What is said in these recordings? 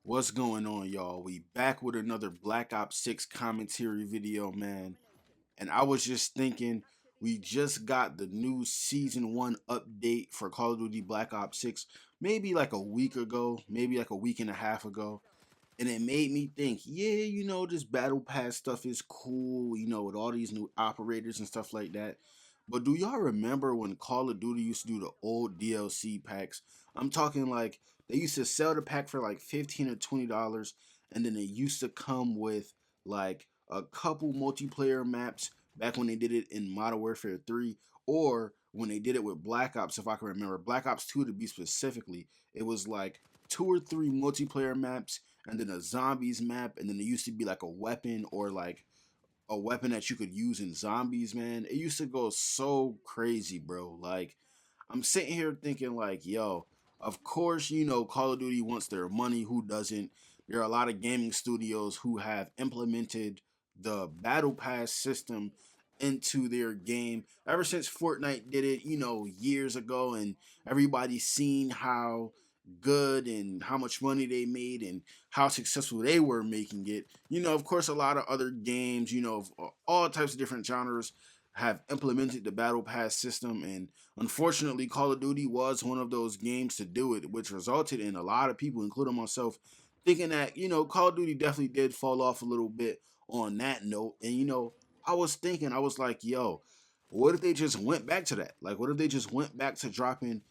What's going on, y'all? We back with another Black Ops 6 commentary video, man. And I was just thinking, we just got the new Season 1 update for Call of Duty Black Ops 6, maybe like a week ago, maybe like a week and a half ago. And it made me think, yeah, this Battle Pass stuff is cool, with all these new operators and stuff like that. But do y'all remember when Call of Duty used to do the old DLC packs? I'm talking like they used to sell the pack for like $15 or $20, and then it used to come with like a couple multiplayer maps back when they did it in Modern Warfare 3, or when they did it with Black Ops, if I can remember. Black Ops 2 to be specifically, it was like two or three multiplayer maps and then a zombies map, and then there used to be like a weapon or like a weapon that you could use in zombies, man. It used to go so crazy, bro. Like, I'm sitting here thinking, like, yo, of course, Call of Duty wants their money. Who doesn't? There are a lot of gaming studios who have implemented the Battle Pass system into their game ever since Fortnite did it, years ago, and everybody's seen how good and how much money they made and how successful they were making it. Of course, a lot of other games, of all types of different genres have implemented the Battle Pass system, and unfortunately, Call of Duty was one of those games to do it, which resulted in a lot of people, including myself, thinking that, Call of Duty definitely did fall off a little bit on that note. And, I was thinking, I was like, yo, what if they just went back to that? Like, what if they just went back to dropping,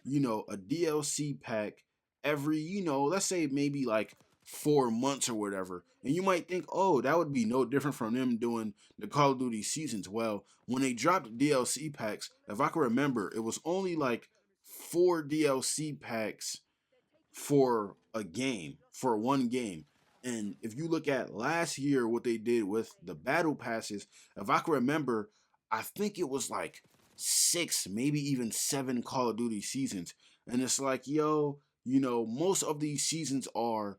a DLC pack every, let's say maybe like 4 months or whatever. And you might think, oh, that would be no different from them doing the Call of Duty seasons. Well, when they dropped DLC packs, if I can remember, it was only like four DLC packs for a game, for one game. And if you look at last year, what they did with the battle passes, if I can remember, I think it was like six, maybe even seven Call of Duty seasons. And it's like, yo, most of these seasons are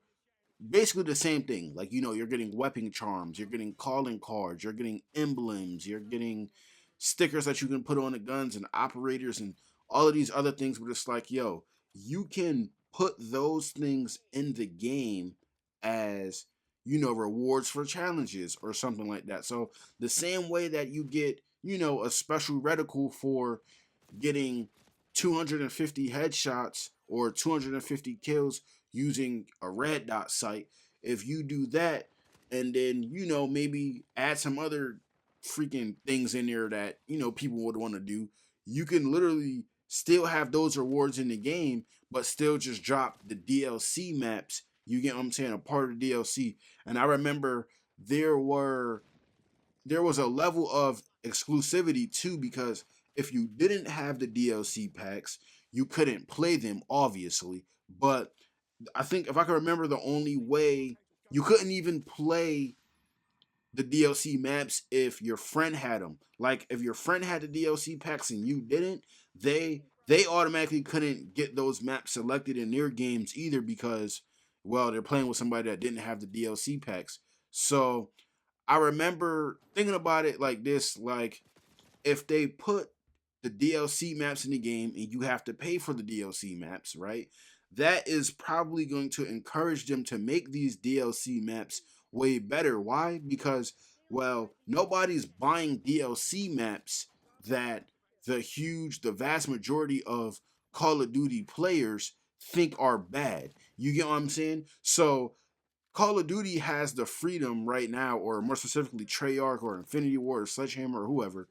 basically the same thing. Like, you're getting weapon charms, you're getting calling cards, you're getting emblems, you're getting stickers that you can put on the guns and operators and all of these other things. But it's like, yo, you can put those things in the game as, rewards for challenges or something like that. So the same way that you get, a special reticle for getting 250 headshots or 250 kills using a red dot sight. If you do that and then, maybe add some other freaking things in there that, people would want to do, you can literally still have those rewards in the game, but still just drop the DLC maps. You get what I'm saying? A part of the DLC. And I remember there were there was a level of exclusivity too, because if you didn't have the DLC packs, you couldn't play them, obviously. But I think if I can remember, the only way you couldn't even play the DLC maps if your friend had them. Like if your friend had the DLC packs and you didn't, they automatically couldn't get those maps selected in their games either, because well, they're playing with somebody that didn't have the DLC packs. So I remember thinking about it like this, like if they put the DLC maps in the game and you have to pay for the DLC maps, right? That is probably going to encourage them to make these DLC maps way better. Why? Because, well, nobody's buying DLC maps that the vast majority of Call of Duty players think are bad. You get what I'm saying? So Call of Duty has the freedom right now, or more specifically, Treyarch or Infinity Ward or Sledgehammer or whoever,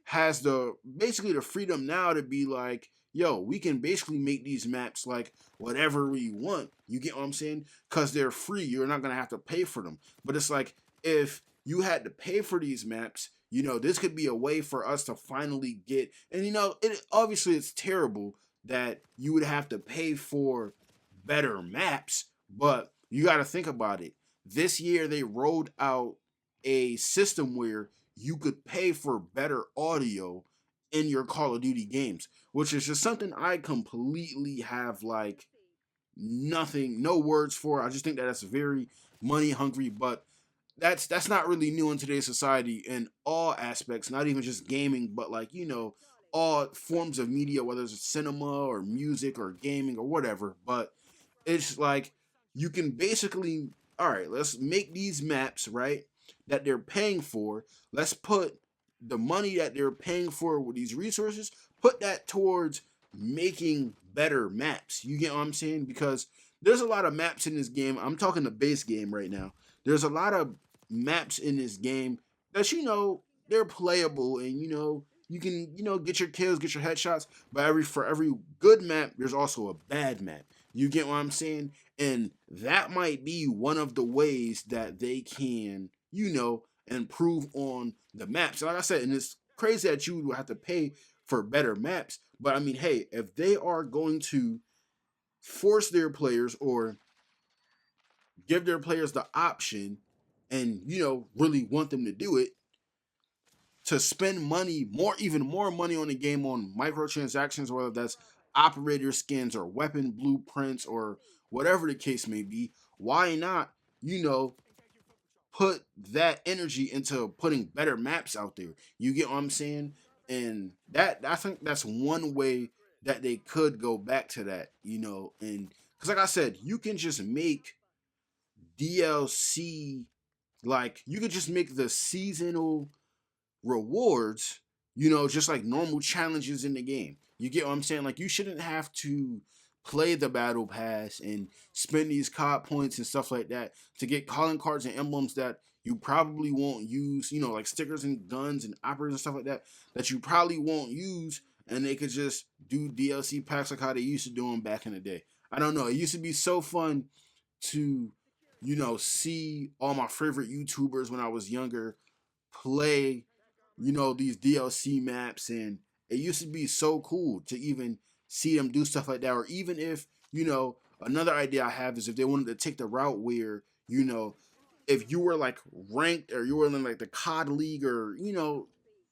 has the basically the freedom now to be like, yo, we can basically make these maps like whatever we want. You get what I'm saying? Because they're free. You're not gonna have to pay for them. But it's like if you had to pay for these maps, this could be a way for us to finally get. And it obviously it's terrible that you would have to pay for better maps, but you got to think about it. This year they rolled out a system where you could pay for better audio in your Call of Duty games, which is just something I completely have like nothing, no words for. I just think that that's very money hungry, but that's not really new in today's society in all aspects, not even just gaming, but like all forms of media, whether it's cinema or music or gaming or whatever. But it's like you can basically, all right, let's make these maps, right, that they're paying for. Let's put the money that they're paying for with these resources, put that towards making better maps. You get what I'm saying? Because there's a lot of maps in this game. I'm talking the base game right now. There's a lot of maps in this game that, they're playable, and you can, get your kills, get your headshots. But for every good map, there's also a bad map. You get what I'm saying? And that might be one of the ways that they can, improve on the maps. Like I said, and it's crazy that you would have to pay for better maps. But I mean, hey, if they are going to force their players or give their players the option and, really want them to do it, to spend money, even more money on the game on microtransactions, whether that's operator skins or weapon blueprints or whatever the case may be, why not, put that energy into putting better maps out there? You get what I'm saying? And that, I think that's one way that they could go back to that, and because like I said, you can just make DLC, like you could just make the seasonal rewards, just like normal challenges in the game. You get what I'm saying? Like, you shouldn't have to play the battle pass and spend these card points and stuff like that to get calling cards and emblems that you probably won't use, like stickers and guns and operas and stuff like that you probably won't use, and they could just do DLC packs like how they used to do them back in the day. I don't know. It used to be so fun to, see all my favorite YouTubers when I was younger play, these DLC maps, and it used to be so cool to even see them do stuff like that. Or even if, another idea I have is if they wanted to take the route where, if you were like ranked or you were in like the COD League or,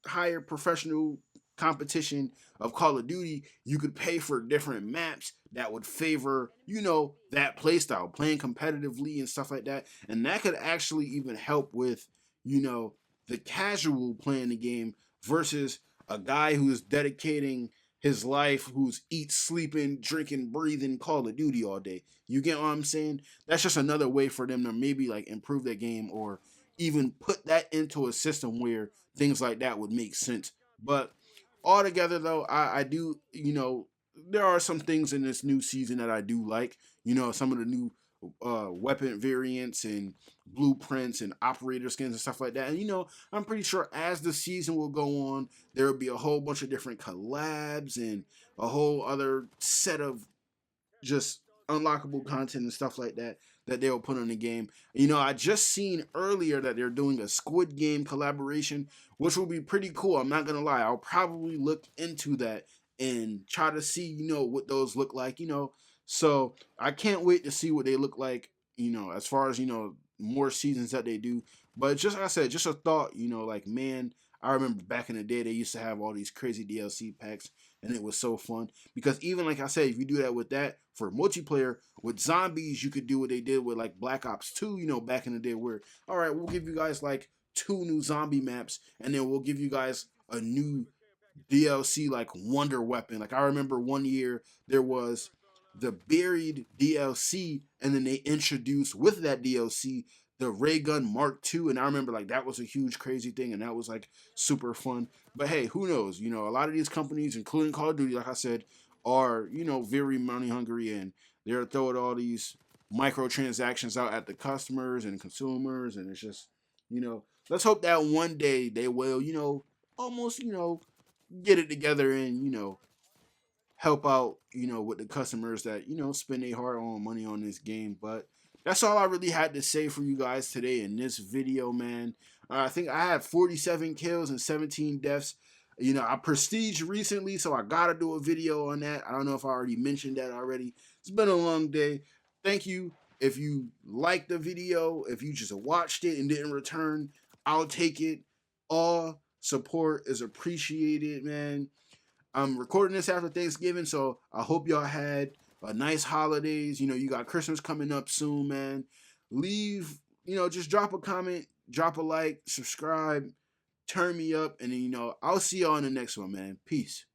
higher professional competition of Call of Duty, you could pay for different maps that would favor, that playstyle, playing competitively and stuff like that. And that could actually even help with, the casual playing the game versus a guy who's dedicating his life, who's eat, sleeping, drinking, breathing Call of Duty all day. You get what I'm saying? That's just another way for them to maybe like improve their game or even put that into a system where things like that would make sense. But altogether, though, I do, there are some things in this new season that I do like. Some of the new weapon variants and blueprints and operator skins and stuff like that. And I'm pretty sure as the season will go on, there will be a whole bunch of different collabs and a whole other set of just unlockable content and stuff like that they'll put on the game. I just seen earlier that they're doing a Squid Game collaboration, which will be pretty cool. I'm not gonna lie. I'll probably look into that and try to see, what those look like, So I can't wait to see what they look like, as far as, more seasons that they do. But just like I said, just a thought, like, man, I remember back in the day they used to have all these crazy DLC packs and it was so fun. Because even like I said, if you do that with that for multiplayer, with zombies, you could do what they did with like Black Ops 2, back in the day where, all right, we'll give you guys like 2 new zombie maps and then we'll give you guys a new DLC like Wonder Weapon. Like I remember one year there was the Buried DLC, and then they introduced with that DLC the Ray Gun Mark II, and I remember like that was a huge crazy thing, and that was like super fun. But hey, who knows? A lot of these companies, including Call of Duty, like I said, are very money hungry, and they're throwing all these microtransactions out at the customers and consumers, and it's just let's hope that one day they will almost get it together and help out, with the customers that, spend their hard-earned money on this game. But that's all I really had to say for you guys today in this video, man. I think I had 47 kills and 17 deaths. I prestige recently, so I gotta do a video on that. I don't know if I already mentioned that already. It's been a long day. Thank you. If you liked the video, if you just watched it and didn't return, I'll take it. All support is appreciated, man. I'm recording this after Thanksgiving, so I hope y'all had a nice holidays. You got Christmas coming up soon, man. Leave, just drop a comment, drop a like, subscribe, turn me up, and then, I'll see y'all in the next one, man. Peace.